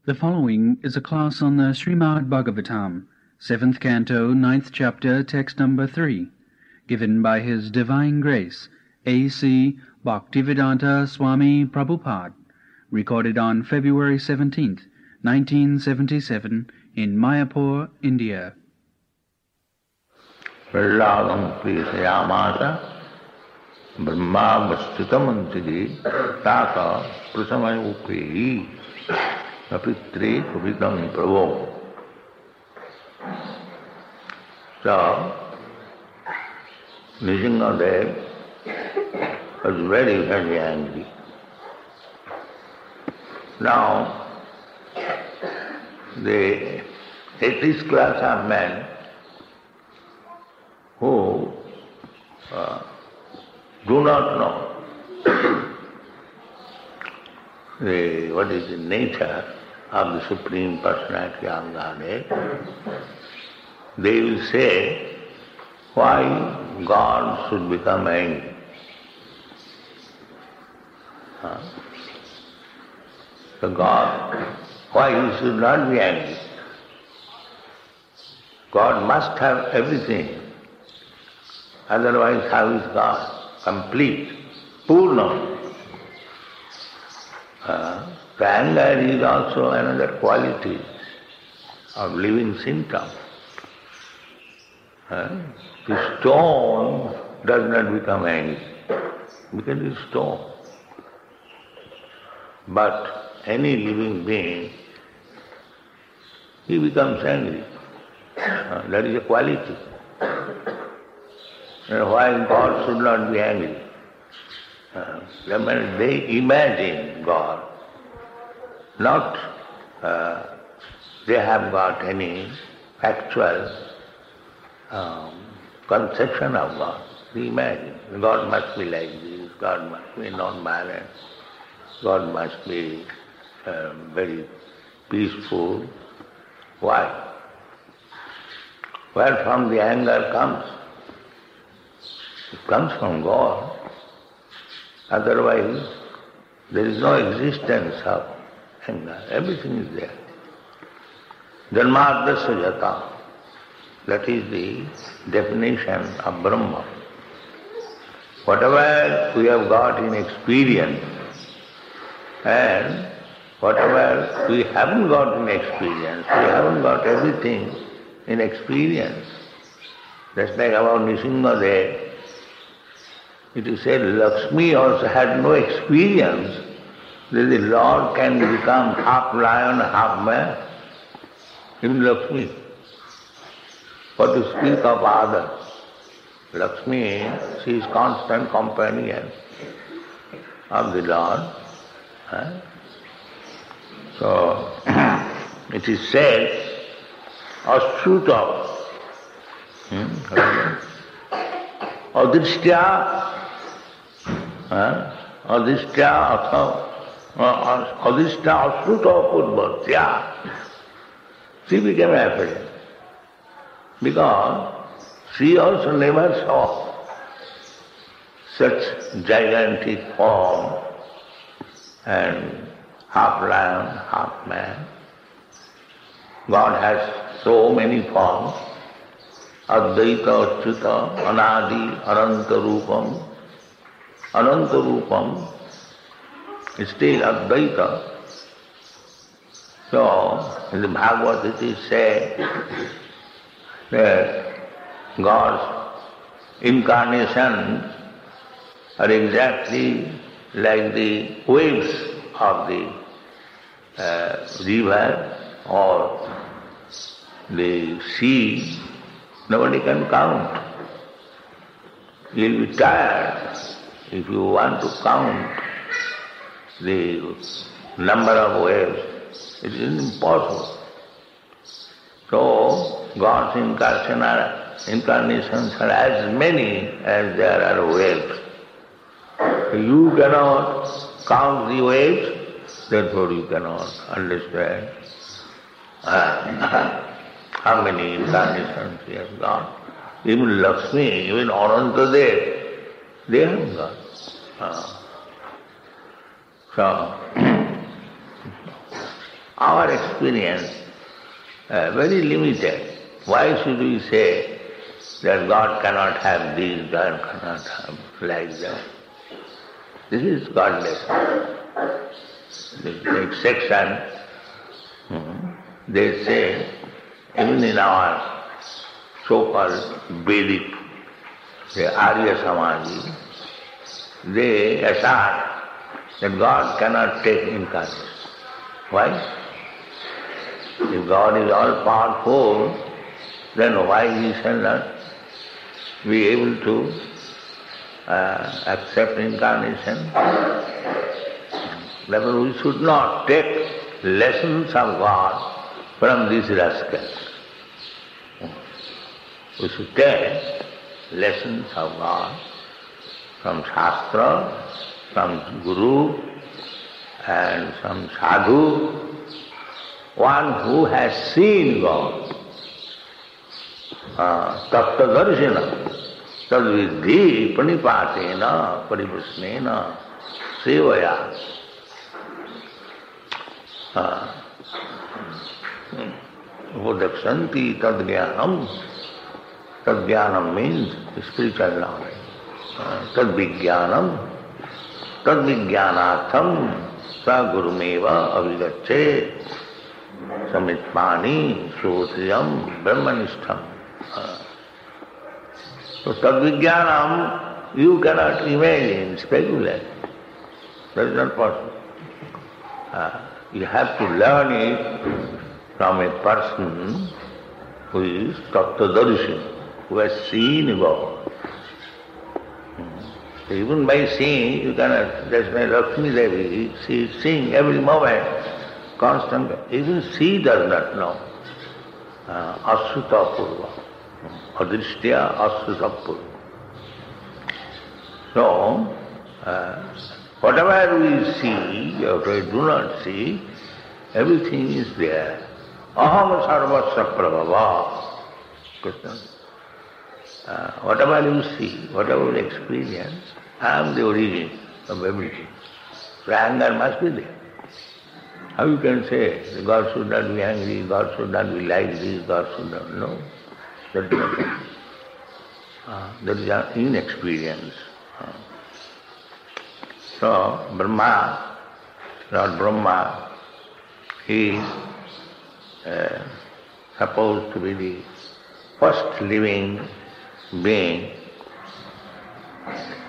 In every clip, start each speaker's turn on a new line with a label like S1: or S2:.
S1: The following is a class on the Srimad Bhagavatam, 7th Canto, 9th Chapter, Text number 3, given by His Divine Grace, A.C. Bhaktivedanta Swami Prabhupada, recorded on February 17th, 1977, in Mayapur, India.
S2: Praladam Priyamata Brahma Vastutamantiri Tata Prasamay Upehi Napitre Kuvitam Prabhu. So, Nrsimhadev was very, very angry. Now, the atheist class of men who do not know what is the nature of the Supreme Personality of Godhead, they will say, why God should become angry? So God, why He should not be angry? God must have everything. Otherwise, how is God? Complete, Purna. The anger is also another quality of living symptom. The stone does not become angry because it is stone. But any living being, he becomes angry. That is a quality. And why God should not be angry? They imagine God, not they have got any actual conception of God. They imagine God must be like this, God must be non-violent, God must be very peaceful. Why? Where from the anger comes? It comes from God. Otherwise, there is no existence of anger. Everything is there. Janmadasya jata. That is the definition of Brahma. Whatever we have got in experience and whatever we haven't got in experience, we haven't got everything in experience. Just like about Nrsimhadev, it is said Lakshmi also had no experience that the Lord can become half lion, half man. Even Lakshmi. What to speak of others? Lakshmi, she is constant companion of the Lord. So, it is said, Ashruta, Adhishtya, Adhishtya Ashruta Purvatya. She became afraid because she also never saw such gigantic form and half lion, half man. God has so many forms. Advaita, Achyuta, Anadi, Ananta Rupam. Ananta Rupam is still Advaita. So, in the Bhagavad it is said that God's incarnations are exactly like the waves of the river or the sea. Nobody can count. You'll be tired if you want to count the number of waves. It is impossible. So, God's incarnations are as many as there are waves. You cannot count the waves, therefore you cannot understand how many incarnations he has got. Even Lakshmi, even Anantadev, they have got. So, our experience very limited. Why should we say that God cannot have this, God cannot have like that? This is godless. This next section, they say, even in our so-called Vedic, the Arya Samadhi, they assert that God cannot take incarnation. Why? If God is all powerful, then why He shall not be able to accept incarnation? Therefore we should not take lessons of God from these rascals. We should take lessons of God from Shastra, from Guru, and from Sadhu, one who has seen God. Tattva-darshana, tad-vidhi pranipatena paripusnena sevaya. Upadaksanti tad-jnanam. Tad-jnanam means spiritual knowledge. Tad-vijnanam. Tad-vijnanatham sa gurumeva avigacche samitmani sotiyam brahmanishtham. So tad-vijnanam you cannot imagine, speculate. That is not possible. You have to learn it from a person who is tattva-darshana, who has seen God. Even by seeing, you cannot, that's why Lakshmi Devi, she is seeing every moment, constant. Even she does not know. Asruta purva. Adrishtya asruta purva. So, whatever we see, or we do not see, everything is there. Aham sarvasya prabhava. Krishna. Whatever you see, whatever you experience, I am the origin of everything. So anger must be there. How you can say God should not be angry, God should not be like this, God should not... No, that is not possible. That is an inexperience. So Brahma, Lord Brahma, he is supposed to be the first living being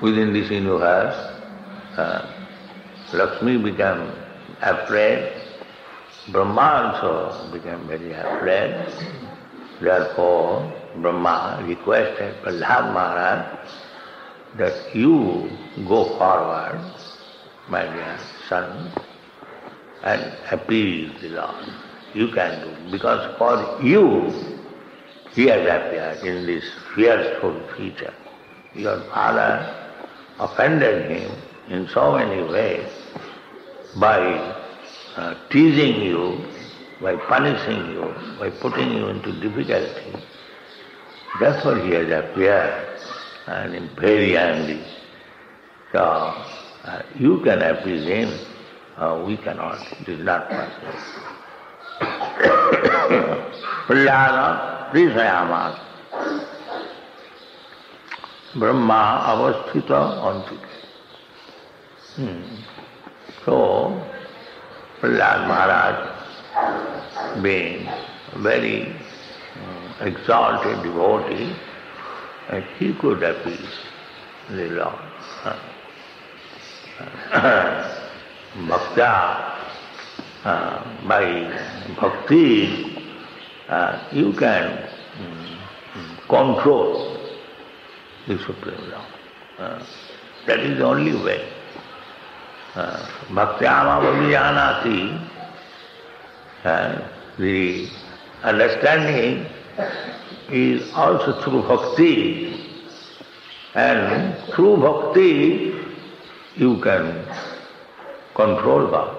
S2: within this universe. Lakshmi became afraid, Brahma also became very afraid. Therefore, Brahma requested Prahlad Maharaj that you go forward, my dear son, and appease the Lord. You can do, because for you he has appeared in this fearful feature. Your father offended him in so many ways by teasing you, by punishing you, by putting you into difficulty. That's why he has appeared and is very angry. So you can appease him, we cannot. It is not possible. Prahlada Prishayamas Brahma avasthita antike. So Prahlad Maharaj, being a very exalted devotee, he could appease the Lord. Bhakta, by bhakti, you can control the Supreme Lord. That is the only way. Bhaktyama bhavijanati, the understanding is also through bhakti, and through bhakti you can control God.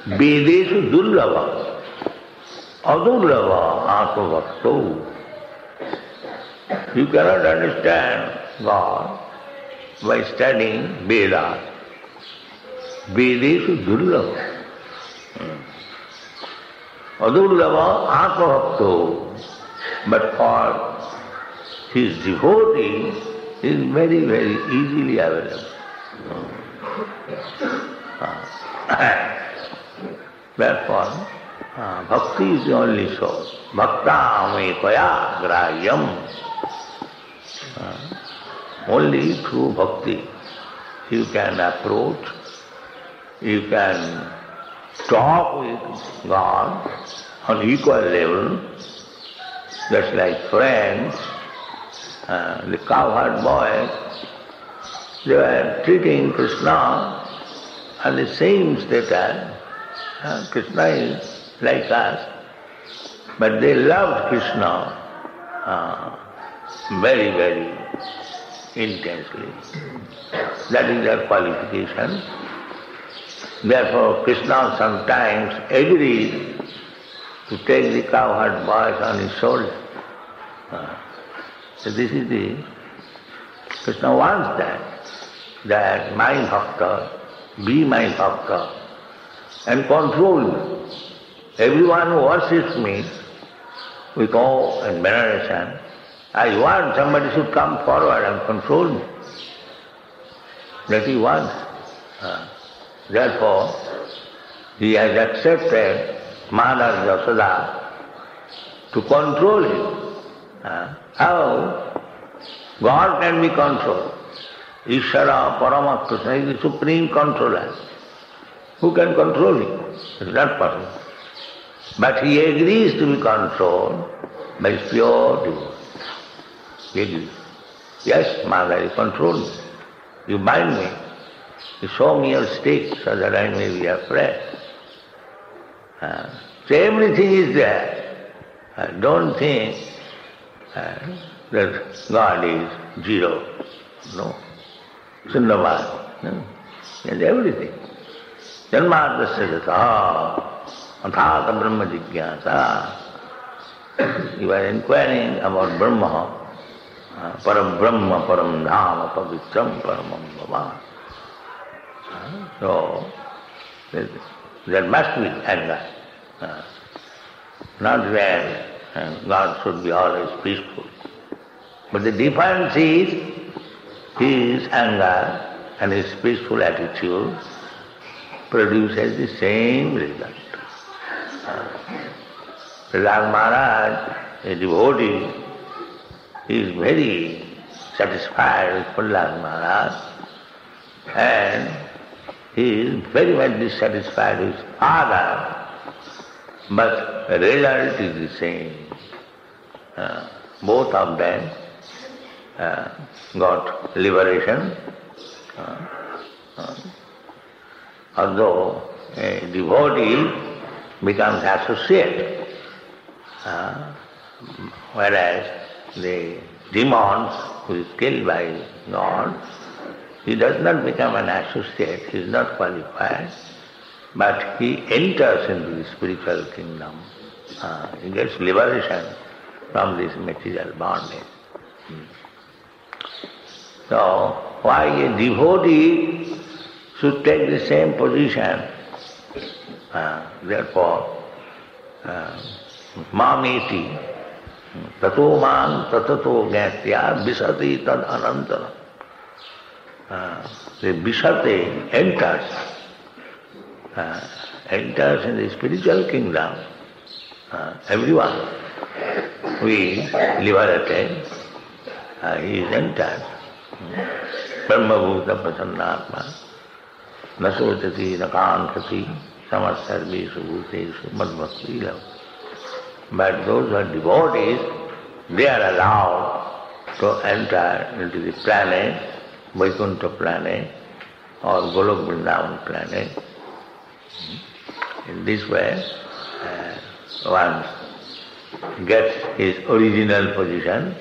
S2: Vedeshu durlava, adurlava atmavakto. You cannot understand God by studying Vedas. Vedeshu durlava. Adurlava atmabhakto. But for his devotee, he is very, very easily available. Therefore, bhakti is the only source. Bhakta mekaya grahyam. Only through bhakti you can approach, you can talk with God on equal level, just like friends. The cowherd boys, they were treating Krishna at the same status. Krishna is like us, but they loved Krishna very, very intensely. That is their qualification. Therefore, Krishna sometimes agreed to take the cowherd boys on his shoulder. So this is the, Krishna wants that my bhakta, be my bhakta, and control me. Everyone who worships me with awe and veneration, I want somebody should come forward and control me. That he wants. Therefore, he has accepted Mother Yashoda to control him. How? God can be controlled. Ishvara Parama Krishna is the supreme controller. Who can control him? It's not possible. But he agrees to be controlled by his pure devotion. He agrees. Yes, Mother, you control me. You bind me. You show me your stick so that I may be afraid. So everything is there. Don't think that God is zero. No. Sundavad. No. There's everything. Janmadasya jata athata brahma jigyasa. You are inquiring about Brahma, param brahma, param dhama, pavitram, paramam bhava. So, there must be anger. Not where God should be always peaceful. But the difference is his anger and his peaceful attitude produces the same result. Prahlad Maharaj, a devotee, is very satisfied with Prahlad Maharaj, and he is very much dissatisfied with his father, but the result is the same. Both of them got liberation. Although a devotee becomes associate, whereas the demons who is killed by God, he does not become an associate, he is not qualified, but he enters into the spiritual kingdom. He gets liberation from this material bondage. So, why a devotee should take the same position? Therefore, mameti, tato man tatato gatya visati tad anantara. The visati enters in the spiritual kingdom. Everyone who is liberated, he is entered. Brahma bhuta prasannatma, nasotati nakantati, samasarveshu bhuteshu madbhakti lava. But those who are devotees, they are allowed to enter into the planet, Vaikuntha planet, or Golok Vrindavan planet. In this way, one gets his original position.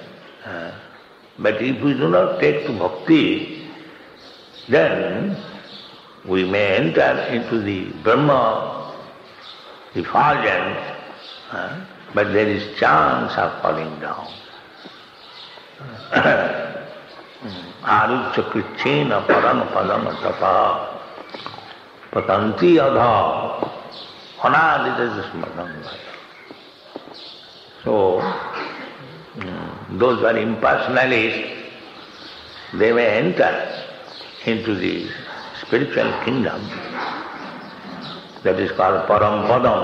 S2: But if we do not take to bhakti, then we may enter into the Brahma effulgence, but there is chance of falling down. Arucha krichena param padam tapa patanti adha Anadita smaranam. So, those who are impersonalists, they may enter into the spiritual kingdom that is called Param Padam.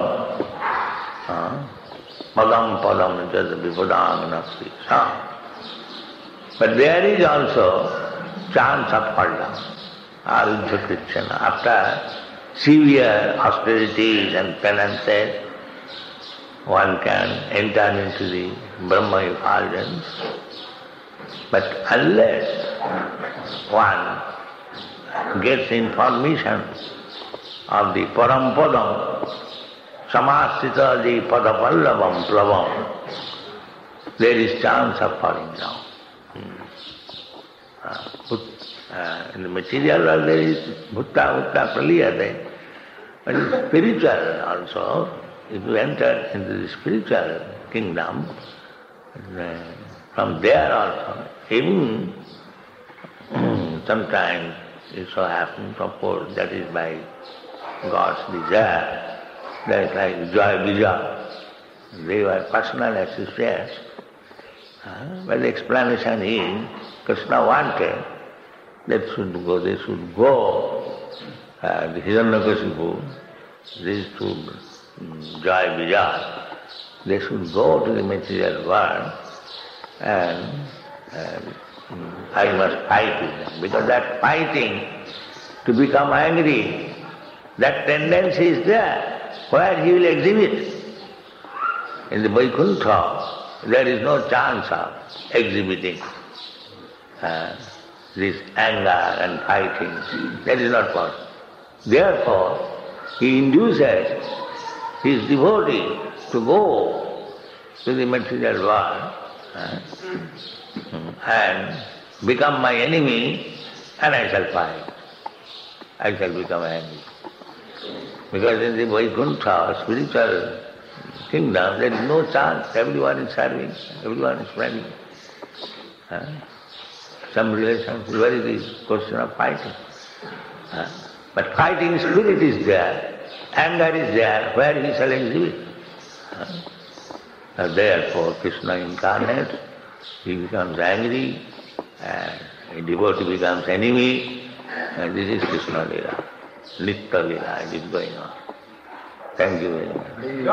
S2: Padam Padam, it is the Vipadam Nasti. But there is also chance of fall down, Arujya Krishna. After severe austerities and penances, one can enter into the Brahma effulgence. But unless one gets information of the Parampadam, Samastita the Padapallavam Plavam, there is chance of falling down. In the material world there is Bhutta, Praliyate, but in spiritual also, if you enter into the spiritual kingdom, from there also, even sometimes it so happens, suppose that is by God's desire, that is like Joy Bija, they were personal associates. But the explanation is, Krishna wanted that they should go, the Hiranyakashipu, these two Joy Bija, they should go to the material world and I must fight with them. Because that fighting to become angry, that tendency is there, where he will exhibit. In the Vaikuntha, there is no chance of exhibiting this anger and fighting. That is not possible. Therefore, he induces his devotee to go to the material world and become my enemy, and I shall fight. I shall become angry. Because in the Vaikuntha, spiritual kingdom, there is no chance. Everyone is serving, everyone is friendly. Some relations, where is this question of fighting? But fighting spirit is there, anger is there, where he shall exhibit. Therefore, Krishna incarnates, he becomes angry, and a devotee becomes enemy, and this is Krishna Lila, Nitya Lila, it is going on. Thank you very much.